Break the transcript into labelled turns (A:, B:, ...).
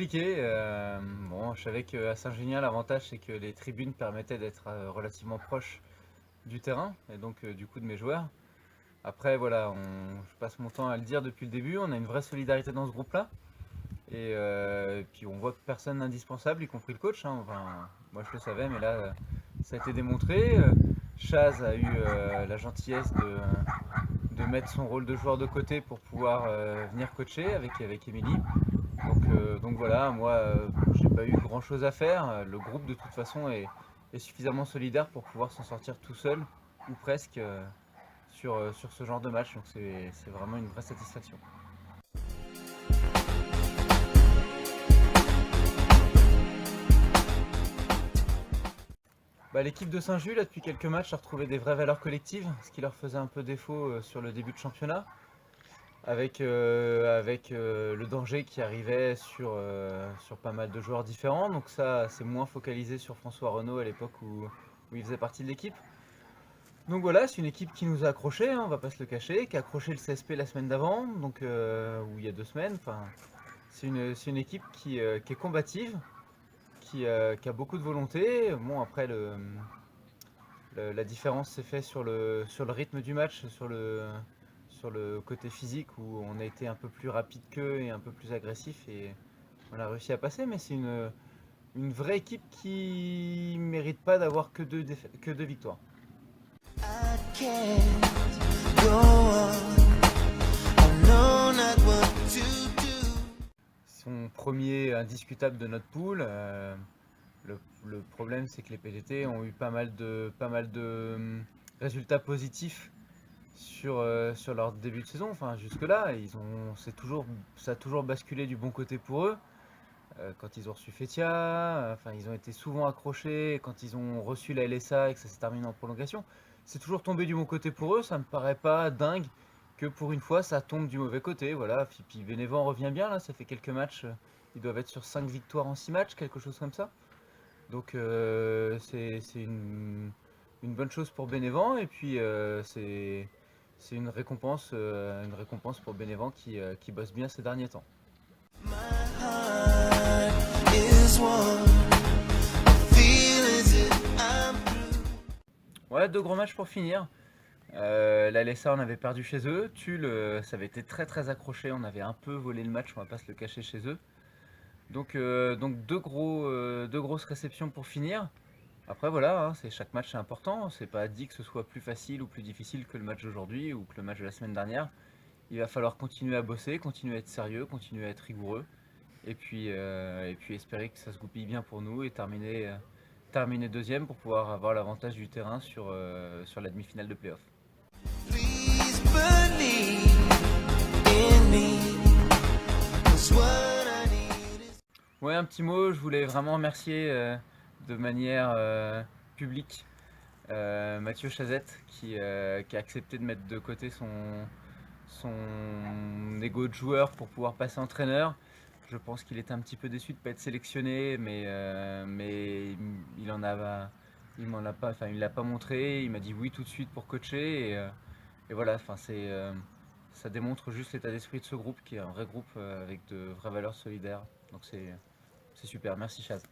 A: compliqué. Bon, je savais qu'à Saint-Junien, l'avantage c'est que les tribunes permettaient d'être relativement proche du terrain et donc du coup de mes joueurs. Après, voilà, je passe mon temps à le dire depuis le début, on a une vraie solidarité dans ce groupe-là. Et puis on voit que personne n'est indispensable, y compris le coach, hein. Enfin, moi je le savais, mais là ça a été démontré. Chaz a eu la gentillesse de mettre son rôle de joueur de côté pour pouvoir venir coacher avec Émilie. Donc voilà, moi j'ai pas eu grand chose à faire. Le groupe de toute façon est suffisamment solidaire pour pouvoir s'en sortir tout seul, ou presque, sur ce genre de match. Donc c'est vraiment une vraie satisfaction. Bah, l'équipe de Saint-Just, là, depuis quelques matchs, a retrouvé des vraies valeurs collectives, ce qui leur faisait un peu défaut sur le début de championnat, avec le danger qui arrivait sur pas mal de joueurs différents. Donc ça, c'est moins focalisé sur François Renaud à l'époque où il faisait partie de l'équipe. Donc voilà, c'est une équipe qui nous a accrochés, hein, on va pas se le cacher, qui a accroché le CSP la semaine d'avant, donc ou il y a 2 semaines. Enfin, c'est une équipe qui est combative, qui a beaucoup de volonté. Bon, après, la différence s'est faite sur le rythme du match, sur le côté physique où on a été un peu plus rapide qu'eux et un peu plus agressif et on a réussi à passer. Mais c'est une vraie équipe qui mérite pas d'avoir que deux victoires.
B: I can't go on. I know not what to do.
A: Ils sont premiers indiscutables de notre poule. Le problème, c'est que les PGT ont eu pas mal de résultats positifs sur leur début de saison. Enfin, jusque-là, ça a toujours basculé du bon côté pour eux. Quand ils ont reçu Fetia, enfin, ils ont été souvent accrochés. Quand ils ont reçu la LSA et que ça s'est terminé en prolongation, c'est toujours tombé du bon côté pour eux. Ça me paraît pas dingue que pour une fois ça tombe du mauvais côté. Voilà. Puis Bénévent revient bien là, ça fait quelques matchs. Ils doivent être sur 5 victoires en 6 matchs, quelque chose comme ça. Donc c'est une bonne chose pour Bénévent et puis c'est une récompense pour Bénévent qui bosse bien ces derniers temps.
B: My heart is warm. I feel as if I'm through.
A: Ouais, 2 gros matchs pour finir. La LSA, on avait perdu chez eux. Tulle, ça avait été très très accroché. On avait un peu volé le match, on va pas se le cacher chez eux. Donc deux grosses réceptions pour finir. Après voilà, hein, chaque match est important. C'est pas dit que ce soit plus facile ou plus difficile que le match d'aujourd'hui ou que le match de la semaine dernière. Il va falloir continuer à bosser, continuer à être sérieux, continuer à être rigoureux. Et puis espérer que ça se goupille bien pour nous et terminer deuxième pour pouvoir avoir l'avantage du terrain sur la demi-finale de playoff.
B: Please believe in me. 'Cause what I need is.
A: Ouais, un petit mot, je voulais vraiment remercier de manière publique Mathieu Chazette qui a accepté de mettre de côté son ego de joueur pour pouvoir passer entraîneur. Je pense qu'il était un petit peu déçu de ne pas être sélectionné, mais il m'en a pas, enfin, il l'a pas montré. Il m'a dit oui tout de suite pour coacher et voilà. Enfin, ça démontre juste l'état d'esprit de ce groupe qui est un vrai groupe avec de vraies valeurs solidaires. Donc c'est super. Merci Chaz.